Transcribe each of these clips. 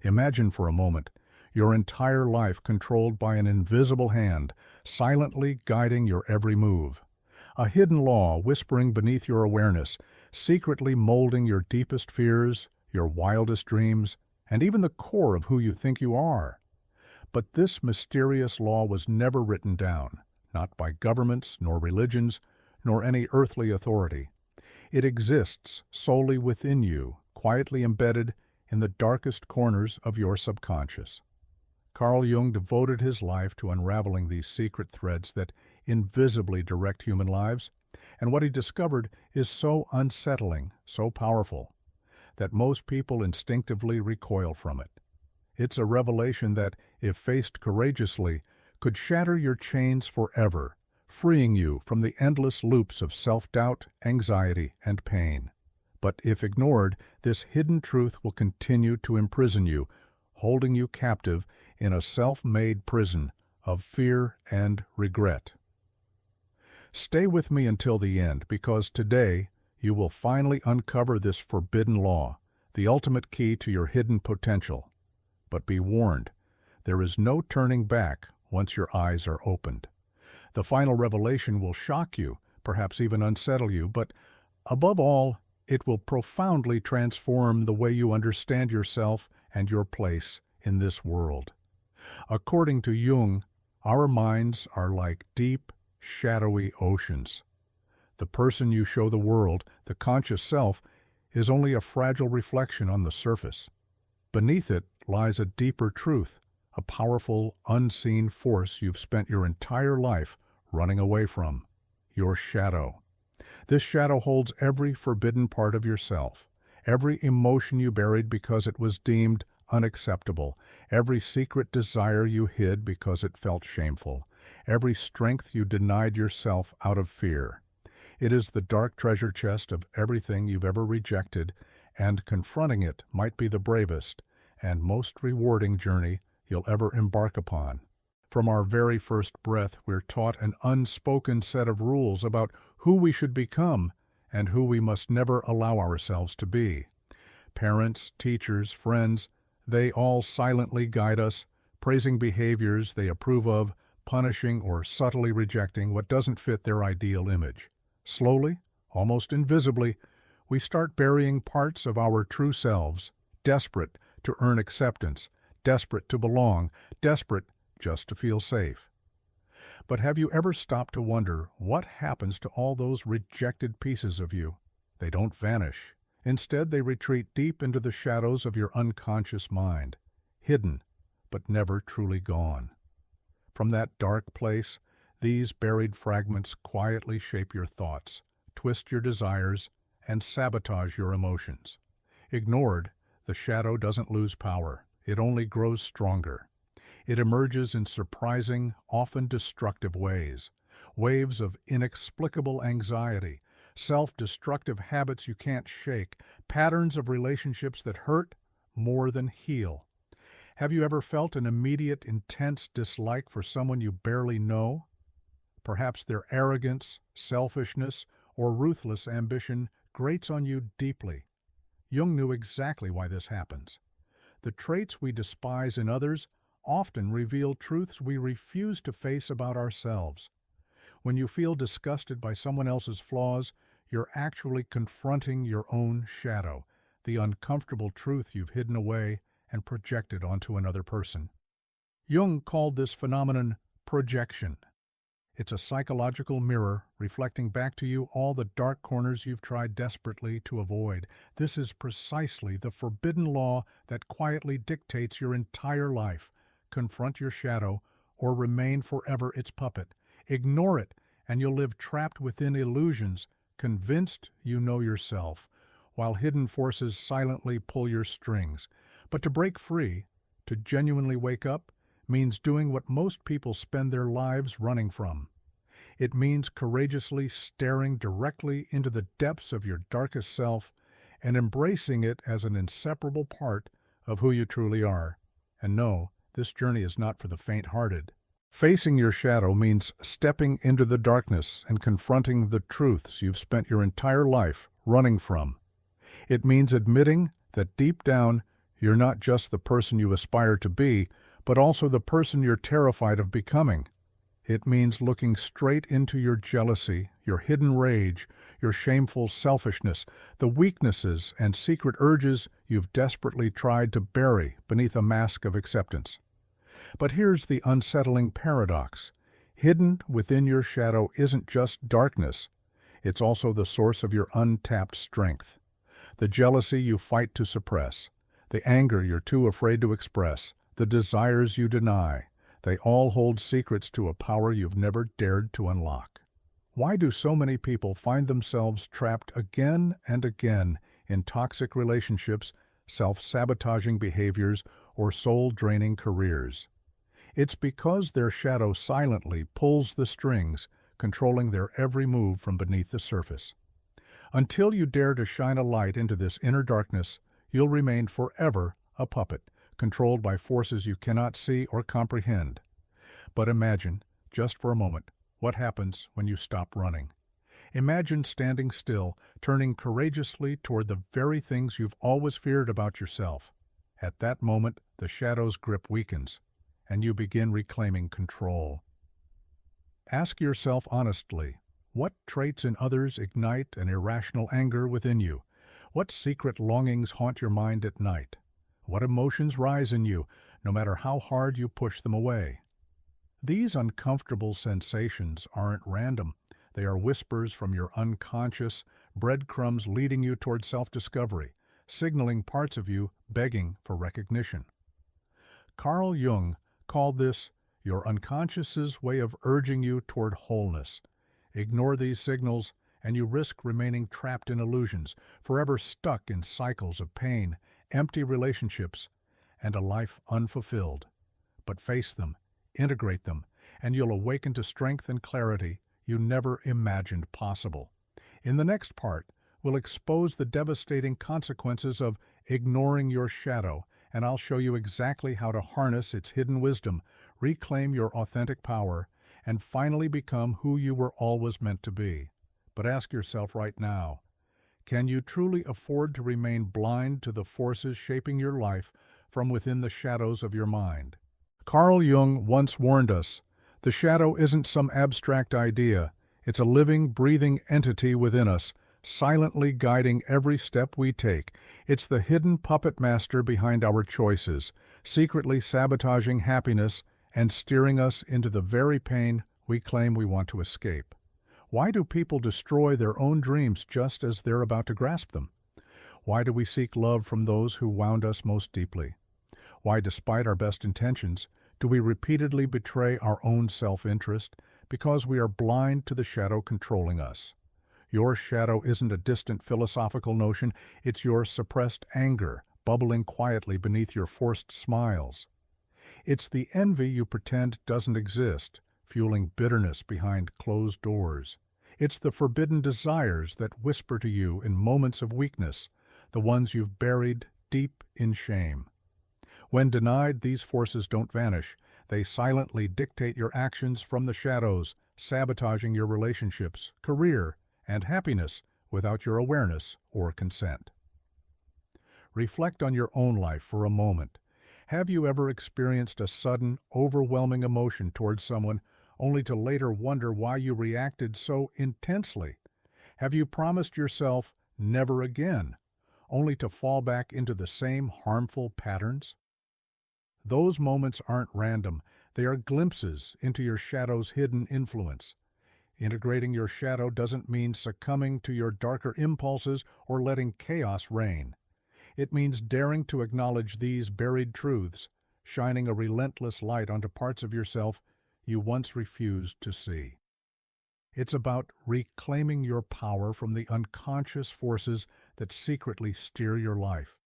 Imagine for a moment your entire life controlled by an invisible hand, silently guiding your every move. A hidden law whispering beneath your awareness, secretly molding your deepest fears, your wildest dreams, and even the core of who you think you are. But this mysterious law was never written down, not by governments, nor religions, nor any earthly authority. It exists solely within you, quietly embedded in the darkest corners of your subconscious. Carl Jung devoted his life to unraveling these secret threads that invisibly direct human lives, and what he discovered is so unsettling, so powerful, that most people instinctively recoil from it. It's a revelation that, if faced courageously, could shatter your chains forever, freeing you from the endless loops of self-doubt, anxiety, and pain. But if ignored, this hidden truth will continue to imprison you, holding you captive in a self-made prison of fear and regret. Stay with me until the end, because today you will finally uncover this forbidden law, the ultimate key to your hidden potential. But be warned, there is no turning back once your eyes are opened. The final revelation will shock you, perhaps even unsettle you, but above all, it will profoundly transform the way you understand yourself and your place in this world. According to Jung, our minds are like deep, shadowy oceans. The person you show the world, the conscious self, is only a fragile reflection on the surface. Beneath it lies a deeper truth, a powerful, unseen force you've spent your entire life running away from, your shadow. This shadow holds every forbidden part of yourself, every emotion you buried because it was deemed unacceptable, every secret desire you hid because it felt shameful, every strength you denied yourself out of fear. It is the dark treasure chest of everything you've ever rejected, and confronting it might be the bravest and most rewarding journey you'll ever embark upon. From our very first breath, we're taught an unspoken set of rules about who we should become and who we must never allow ourselves to be. Parents, teachers, friends, they all silently guide us, praising behaviors they approve of, punishing or subtly rejecting what doesn't fit their ideal image. Slowly, almost invisibly, we start burying parts of our true selves, desperate to earn acceptance, desperate to belong, desperate just to feel safe. But have you ever stopped to wonder what happens to all those rejected pieces of you? They don't vanish. Instead, they retreat deep into the shadows of your unconscious mind, hidden but never truly gone. From that dark place, these buried fragments quietly shape your thoughts, twist your desires, and sabotage your emotions. Ignored, the shadow doesn't lose power. It only grows stronger. It emerges in surprising, often destructive ways. Waves of inexplicable anxiety, self-destructive habits you can't shake, patterns of relationships that hurt more than heal. Have you ever felt an immediate, intense dislike for someone you barely know? Perhaps their arrogance, selfishness, or ruthless ambition grates on you deeply. Jung knew exactly why this happens. The traits we despise in others often reveal truths we refuse to face about ourselves. When you feel disgusted by someone else's flaws, you're actually confronting your own shadow, the uncomfortable truth you've hidden away and projected onto another person. Jung called this phenomenon projection. It's a psychological mirror reflecting back to you all the dark corners you've tried desperately to avoid. This is precisely the forbidden law that quietly dictates your entire life. Confront your shadow or remain forever its puppet. Ignore it, and you'll live trapped within illusions, convinced you know yourself, while hidden forces silently pull your strings. But to break free, to genuinely wake up, means doing what most people spend their lives running from. It means courageously staring directly into the depths of your darkest self and embracing it as an inseparable part of who you truly are. And no, this journey is not for the faint-hearted. Facing your shadow means stepping into the darkness and confronting the truths you've spent your entire life running from. It means admitting that deep down, You're not just the person you aspire to be, but also the person you're terrified of becoming. It means looking straight into your jealousy, your hidden rage, your shameful selfishness, the weaknesses and secret urges you've desperately tried to bury beneath a mask of acceptance. But here's the unsettling paradox. Hidden within your shadow isn't just darkness, it's also the source of your untapped strength. The jealousy you fight to suppress, the anger you're too afraid to express, the desires you deny, they all hold secrets to a power you've never dared to unlock. Why do so many people find themselves trapped again and again in toxic relationships, self-sabotaging behaviors, or soul-draining careers? It's because their shadow silently pulls the strings, controlling their every move from beneath the surface. Until you dare to shine a light into this inner darkness, you'll remain forever a puppet, controlled by forces you cannot see or comprehend. But imagine, just for a moment, what happens when you stop running. Imagine standing still, turning courageously toward the very things you've always feared about yourself. At that moment, the shadow's grip weakens, and you begin reclaiming control. Ask yourself honestly, what traits in others ignite an irrational anger within you? What secret longings haunt your mind at night? What emotions rise in you, no matter how hard you push them away? These uncomfortable sensations aren't random. They are whispers from your unconscious, breadcrumbs leading you toward self-discovery, signaling parts of you begging for recognition. Carl Jung called this your unconscious's way of urging you toward wholeness. Ignore these signals, and you risk remaining trapped in illusions, forever stuck in cycles of pain, empty relationships, and a life unfulfilled. But face them, integrate them, and you'll awaken to strength and clarity you never imagined possible. In the next part, we'll expose the devastating consequences of ignoring your shadow, and I'll show you exactly how to harness its hidden wisdom, reclaim your authentic power, and finally become who you were always meant to be. But ask yourself right now, can you truly afford to remain blind to the forces shaping your life from within the shadows of your mind? Carl Jung once warned us, the shadow isn't some abstract idea, it's a living, breathing entity within us, silently guiding every step we take. It's the hidden puppet master behind our choices, secretly sabotaging happiness and steering us into the very pain we claim we want to escape. Why do people destroy their own dreams just as they're about to grasp them? Why do we seek love from those who wound us most deeply? Why, despite our best intentions, do we repeatedly betray our own self-interest? Because we are blind to the shadow controlling us. Your shadow isn't a distant philosophical notion, it's your suppressed anger, bubbling quietly beneath your forced smiles. It's the envy you pretend doesn't exist, fueling bitterness behind closed doors. It's the forbidden desires that whisper to you in moments of weakness, the ones you've buried deep in shame. When denied, these forces don't vanish. They silently dictate your actions from the shadows, sabotaging your relationships, career, and happiness without your awareness or consent. Reflect on your own life for a moment. Have you ever experienced a sudden, overwhelming emotion towards someone only to later wonder why you reacted so intensely? Have you promised yourself never again, only to fall back into the same harmful patterns? Those moments aren't random. They are glimpses into your shadow's hidden influence. Integrating your shadow doesn't mean succumbing to your darker impulses or letting chaos reign. It means daring to acknowledge these buried truths, shining a relentless light onto parts of yourself you once refused to see. It's about reclaiming your power from the unconscious forces that secretly steer your life.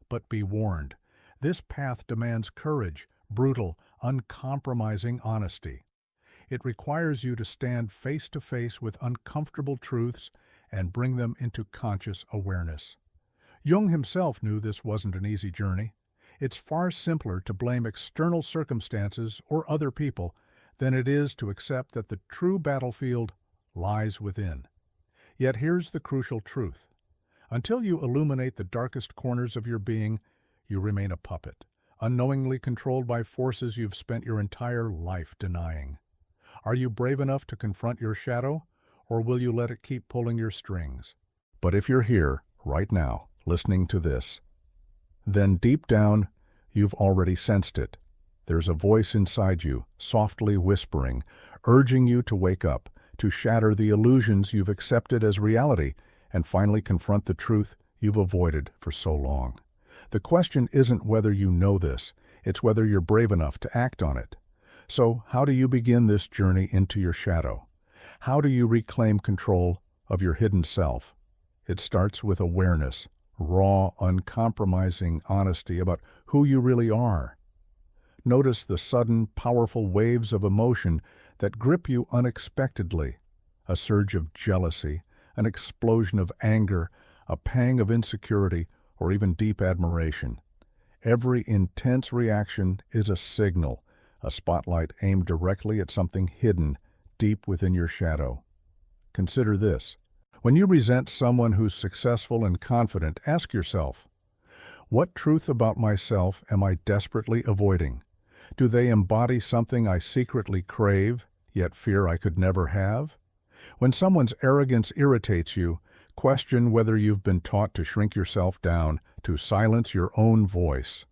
But be warned, this path demands courage, brutal, uncompromising honesty. It requires you to stand face to face with uncomfortable truths and bring them into conscious awareness. Jung himself knew this wasn't an easy journey. It's far simpler to blame external circumstances or other people than it is to accept that the true battlefield lies within. Yet here's the crucial truth. Until you illuminate the darkest corners of your being, you remain a puppet, unknowingly controlled by forces you've spent your entire life denying. Are you brave enough to confront your shadow, or will you let it keep pulling your strings? But if you're here, right now, listening to this, then deep down, you've already sensed it. There's a voice inside you, softly whispering, urging you to wake up, to shatter the illusions you've accepted as reality, and finally confront the truth you've avoided for so long. The question isn't whether you know this, it's whether you're brave enough to act on it. So, how do you begin this journey into your shadow? How do you reclaim control of your hidden self? It starts with awareness, raw, uncompromising honesty about who you really are. Notice the sudden, powerful waves of emotion that grip you unexpectedly. A surge of jealousy, an explosion of anger, a pang of insecurity, or even deep admiration. Every intense reaction is a signal, a spotlight aimed directly at something hidden deep within your shadow. Consider this. When you resent someone who's successful and confident, ask yourself, what truth about myself am I desperately avoiding? Do they embody something I secretly crave, yet fear I could never have? When someone's arrogance irritates you, question whether you've been taught to shrink yourself down, to silence your own voice.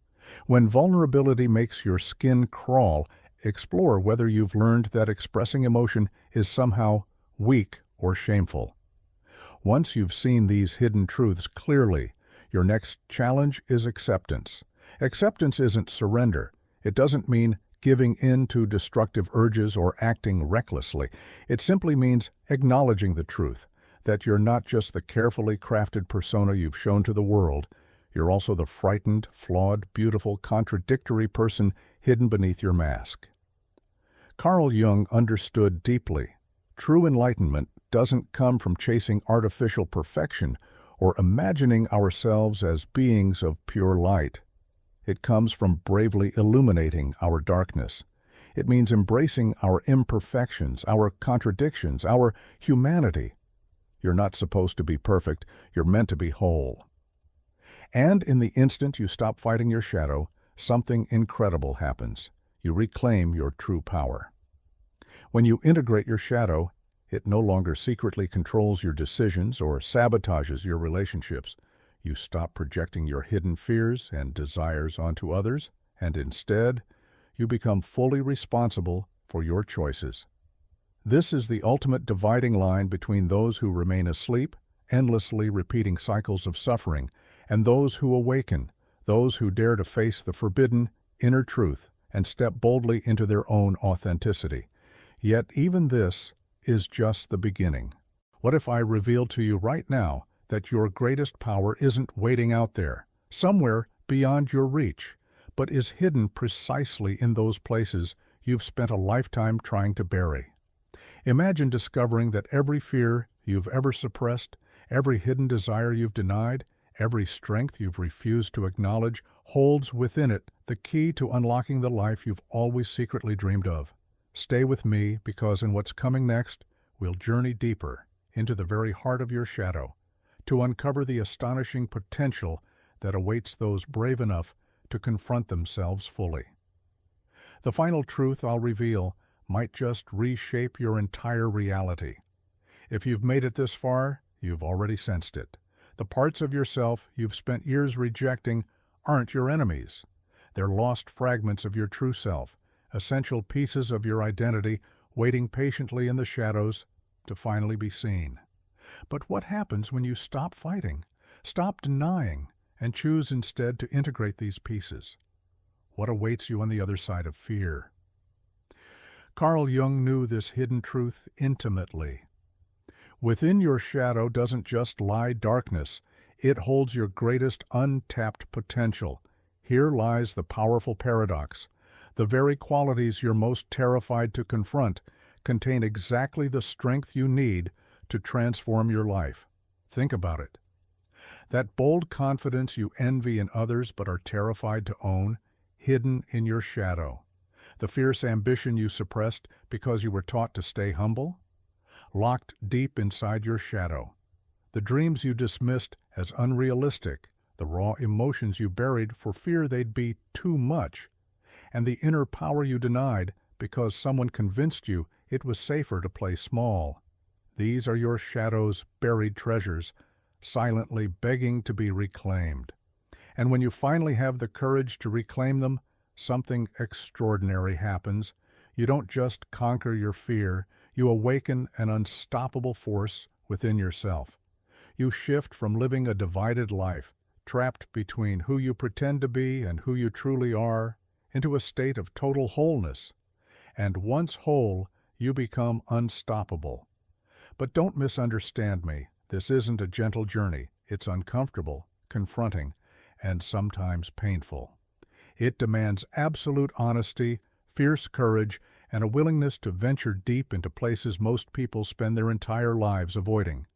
When vulnerability makes your skin crawl, explore whether you've learned that expressing emotion is somehow weak or shameful. Once you've seen these hidden truths clearly, your next challenge is acceptance. Acceptance isn't surrender. It doesn't mean giving in to destructive urges or acting recklessly. It simply means acknowledging the truth, that you're not just the carefully crafted persona you've shown to the world, you're also the frightened, flawed, beautiful, contradictory person hidden beneath your mask. Carl Jung understood deeply. True enlightenment doesn't come from chasing artificial perfection or imagining ourselves as beings of pure light. It comes from bravely illuminating our darkness. It means embracing our imperfections, our contradictions, our humanity. You're not supposed to be perfect, you're meant to be whole. And in the instant you stop fighting your shadow, something incredible happens. You reclaim your true power. When you integrate your shadow, it no longer secretly controls your decisions or sabotages your relationships. You stop projecting your hidden fears and desires onto others, and instead, you become fully responsible for your choices. This is the ultimate dividing line between those who remain asleep, endlessly repeating cycles of suffering, and those who awaken, those who dare to face the forbidden inner truth and step boldly into their own authenticity. Yet even this is just the beginning. What if I reveal to you right now that your greatest power isn't waiting out there, somewhere beyond your reach, but is hidden precisely in those places you've spent a lifetime trying to bury? Imagine discovering that every fear you've ever suppressed, every hidden desire you've denied, every strength you've refused to acknowledge holds within it the key to unlocking the life you've always secretly dreamed of. Stay with me, because in what's coming next, we'll journey deeper into the very heart of your shadow to uncover the astonishing potential that awaits those brave enough to confront themselves fully. The final truth I'll reveal might just reshape your entire reality. If you've made it this far, you've already sensed it. The parts of yourself you've spent years rejecting aren't your enemies. They're lost fragments of your true self, essential pieces of your identity waiting patiently in the shadows to finally be seen. But what happens when you stop fighting, stop denying, and choose instead to integrate these pieces? What awaits you on the other side of fear? Carl Jung knew this hidden truth intimately. Within your shadow doesn't just lie darkness, it holds your greatest untapped potential. Here lies the powerful paradox. The very qualities you're most terrified to confront contain exactly the strength you need to transform your life. Think about it. That bold confidence you envy in others but are terrified to own, hidden in your shadow. The fierce ambition you suppressed because you were taught to stay humble, locked deep inside your shadow. The dreams you dismissed as unrealistic, the raw emotions you buried for fear they'd be too much, and the inner power you denied because someone convinced you it was safer to play small. These are your shadow's buried treasures, silently begging to be reclaimed. And when you finally have the courage to reclaim them, something extraordinary happens. You don't just conquer your fear, you awaken an unstoppable force within yourself. You shift from living a divided life, trapped between who you pretend to be and who you truly are, into a state of total wholeness. And once whole, you become unstoppable. But don't misunderstand me. This isn't a gentle journey. It's uncomfortable, confronting, and sometimes painful. It demands absolute honesty, fierce courage, and a willingness to venture deep into places most people spend their entire lives avoiding.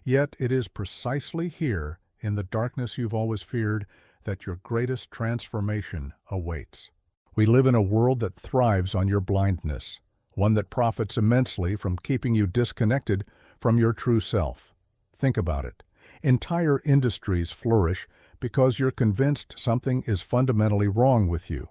Yet it is precisely here, in the darkness you've always feared, that your greatest transformation awaits. We live in a world that thrives on your blindness, one that profits immensely from keeping you disconnected from your true self. Think about it. Entire industries flourish because you're convinced something is fundamentally wrong with you.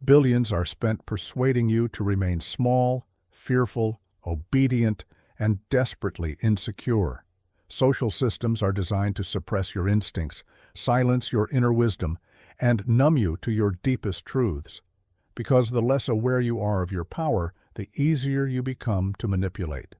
Billions are spent persuading you to remain small, fearful, obedient, and desperately insecure. Social systems are designed to suppress your instincts, silence your inner wisdom, and numb you to your deepest truths. Because the less aware you are of your power, the easier you become to manipulate.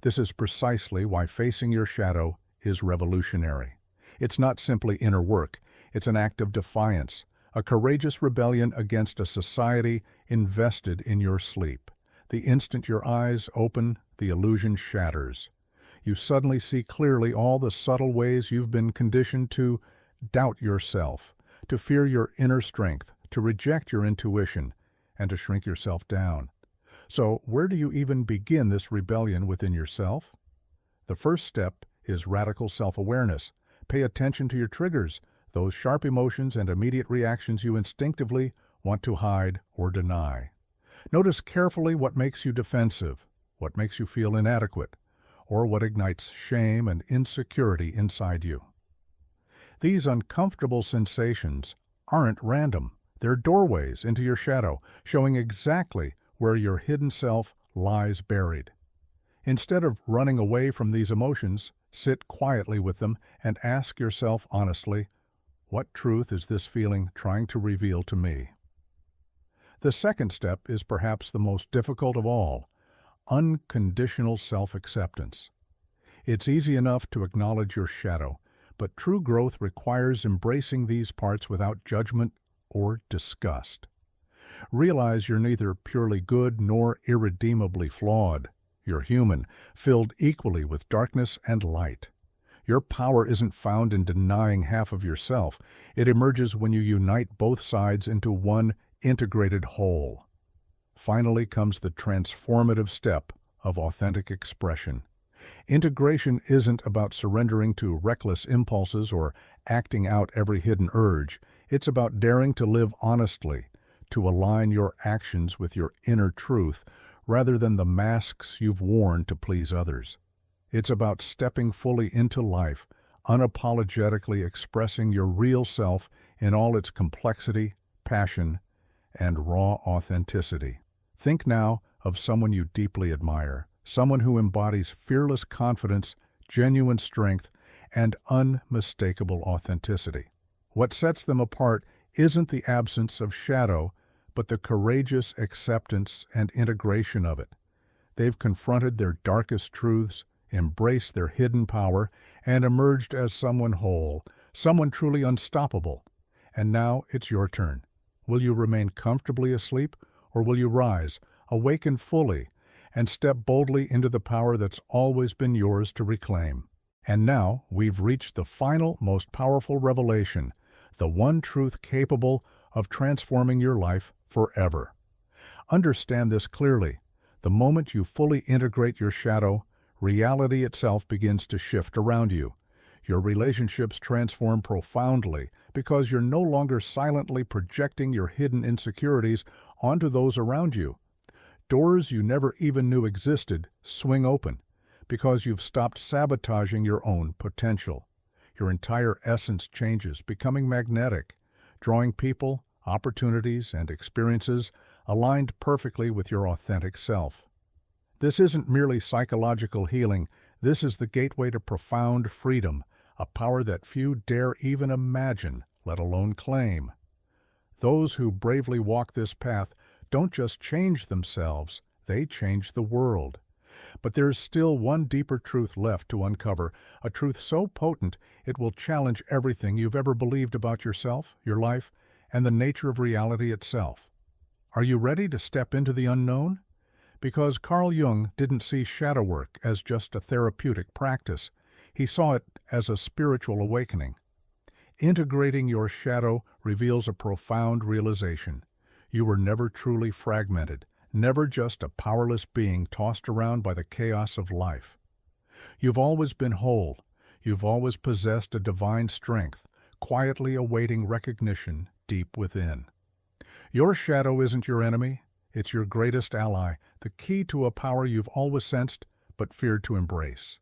This is precisely why facing your shadow is revolutionary. It's not simply inner work, it's an act of defiance, a courageous rebellion against a society invested in your sleep. The instant your eyes open, the illusion shatters. You suddenly see clearly all the subtle ways you've been conditioned to doubt yourself, to fear your inner strength, to reject your intuition, and to shrink yourself down. So, where do you even begin this rebellion within yourself? The first step is radical self-awareness. Pay attention to your triggers, those sharp emotions and immediate reactions you instinctively want to hide or deny. Notice carefully what makes you defensive, what makes you feel inadequate, or what ignites shame and insecurity inside you. These uncomfortable sensations aren't random. They're doorways into your shadow, showing exactly where your hidden self lies buried. Instead of running away from these emotions, sit quietly with them and ask yourself honestly, what truth is this feeling trying to reveal to me? The second step is perhaps the most difficult of all, unconditional self-acceptance. It's easy enough to acknowledge your shadow, but true growth requires embracing these parts without judgment or disgust. Realize you're neither purely good nor irredeemably flawed. You're human, filled equally with darkness and light. Your power isn't found in denying half of yourself. It emerges when you unite both sides into one integrated whole. Finally comes the transformative step of authentic expression. Integration isn't about surrendering to reckless impulses or acting out every hidden urge. It's about daring to live honestly, to align your actions with your inner truth, rather than the masks you've worn to please others. It's about stepping fully into life, unapologetically expressing your real self in all its complexity, passion, and raw authenticity. Think now of someone you deeply admire, someone who embodies fearless confidence, genuine strength, and unmistakable authenticity. What sets them apart isn't the absence of shadow, but the courageous acceptance and integration of it. They've confronted their darkest truths, embraced their hidden power, and emerged as someone whole, someone truly unstoppable. And now it's your turn. Will you remain comfortably asleep, or will you rise, awaken fully, and step boldly into the power that's always been yours to reclaim? And now we've reached the final, most powerful revelation, the one truth capable of transforming your life forever. Understand this clearly. The moment you fully integrate your shadow, reality itself begins to shift around you. Your relationships transform profoundly because you're no longer silently projecting your hidden insecurities onto those around you. Doors you never even knew existed swing open because you've stopped sabotaging your own potential. Your entire essence changes, becoming magnetic, drawing people, opportunities, and experiences aligned perfectly with your authentic self. This isn't merely psychological healing, this is the gateway to profound freedom, a power that few dare even imagine, let alone claim. Those who bravely walk this path don't just change themselves, they change the world. But there's still one deeper truth left to uncover, a truth so potent it will challenge everything you've ever believed about yourself, your life, and the nature of reality itself. Are you ready to step into the unknown? Because Carl Jung didn't see shadow work as just a therapeutic practice. He saw it as a spiritual awakening. Integrating your shadow reveals a profound realization. You were never truly fragmented, never just a powerless being tossed around by the chaos of life. You've always been whole. You've always possessed a divine strength, quietly awaiting recognition deep within. Your shadow isn't your enemy. It's your greatest ally, the key to a power you've always sensed but feared to embrace.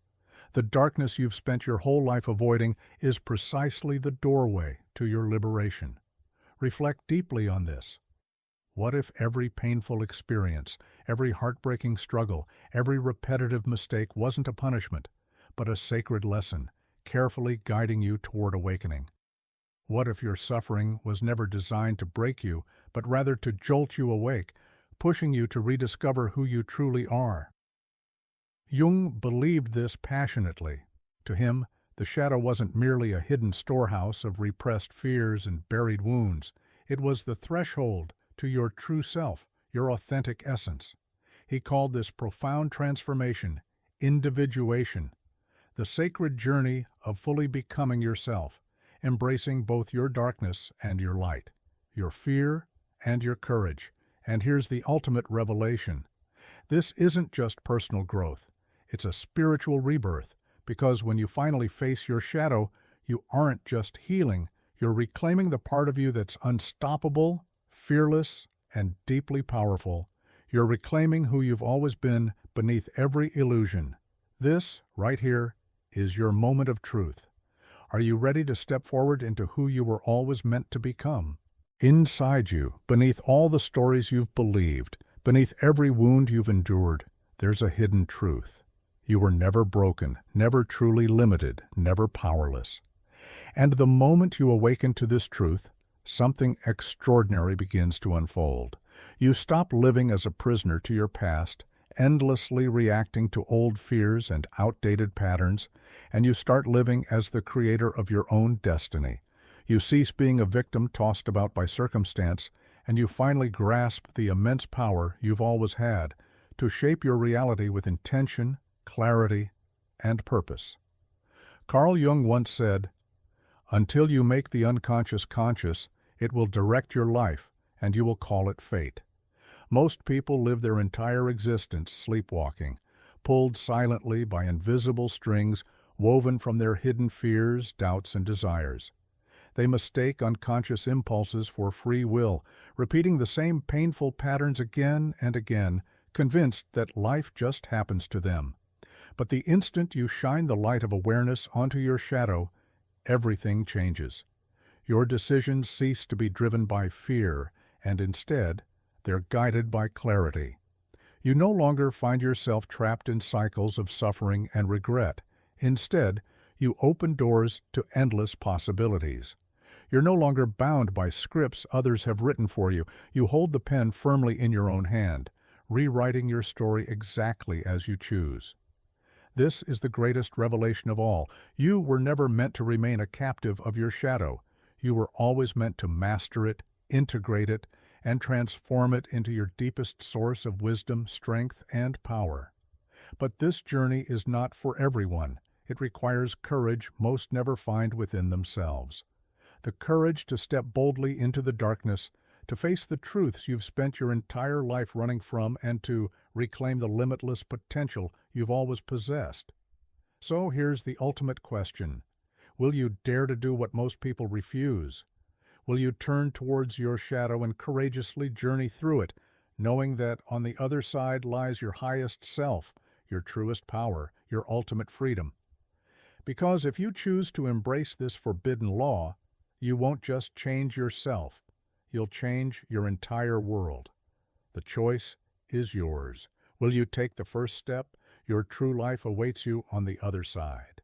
The darkness you've spent your whole life avoiding is precisely the doorway to your liberation. Reflect deeply on this. What if every painful experience, every heartbreaking struggle, every repetitive mistake wasn't a punishment, but a sacred lesson, carefully guiding you toward awakening? What if your suffering was never designed to break you, but rather to jolt you awake, pushing you to rediscover who you truly are? Jung believed this passionately. To him, the shadow wasn't merely a hidden storehouse of repressed fears and buried wounds. It was the threshold to your true self, your authentic essence. He called this profound transformation individuation, the sacred journey of fully becoming yourself, embracing both your darkness and your light, your fear and your courage. And here's the ultimate revelation. This isn't just personal growth. It's a spiritual rebirth, because when you finally face your shadow, you aren't just healing, you're reclaiming the part of you that's unstoppable, fearless, and deeply powerful. You're reclaiming who you've always been beneath every illusion. This, right here, is your moment of truth. Are you ready to step forward into who you were always meant to become? Inside you, beneath all the stories you've believed, beneath every wound you've endured, there's a hidden truth. You were never broken, never truly limited, never powerless. And the moment you awaken to this truth, something extraordinary begins to unfold. You stop living as a prisoner to your past, endlessly reacting to old fears and outdated patterns, and you start living as the creator of your own destiny. You cease being a victim tossed about by circumstance, and you finally grasp the immense power you've always had to shape your reality with intention, clarity, and purpose. Carl Jung once said, "Until you make the unconscious conscious, it will direct your life, and you will call it fate." Most people live their entire existence sleepwalking, pulled silently by invisible strings woven from their hidden fears, doubts, and desires. They mistake unconscious impulses for free will, repeating the same painful patterns again and again, convinced that life just happens to them. But the instant you shine the light of awareness onto your shadow, everything changes. Your decisions cease to be driven by fear, and instead, they're guided by clarity. You no longer find yourself trapped in cycles of suffering and regret. Instead, you open doors to endless possibilities. You're no longer bound by scripts others have written for you. You hold the pen firmly in your own hand, rewriting your story exactly as you choose. This is the greatest revelation of all. You were never meant to remain a captive of your shadow. You were always meant to master it, integrate it, and transform it into your deepest source of wisdom, strength, and power. But this journey is not for everyone. It requires courage most never find within themselves. The courage to step boldly into the darkness, to face the truths you've spent your entire life running from, and to reclaim the limitless potential you've always possessed. So here's the ultimate question. Will you dare to do what most people refuse? Will you turn towards your shadow and courageously journey through it, knowing that on the other side lies your highest self, your truest power, your ultimate freedom? Because if you choose to embrace this forbidden law, you won't just change yourself, you'll change your entire world. The choice is yours. Will you take the first step? Your true life awaits you on the other side.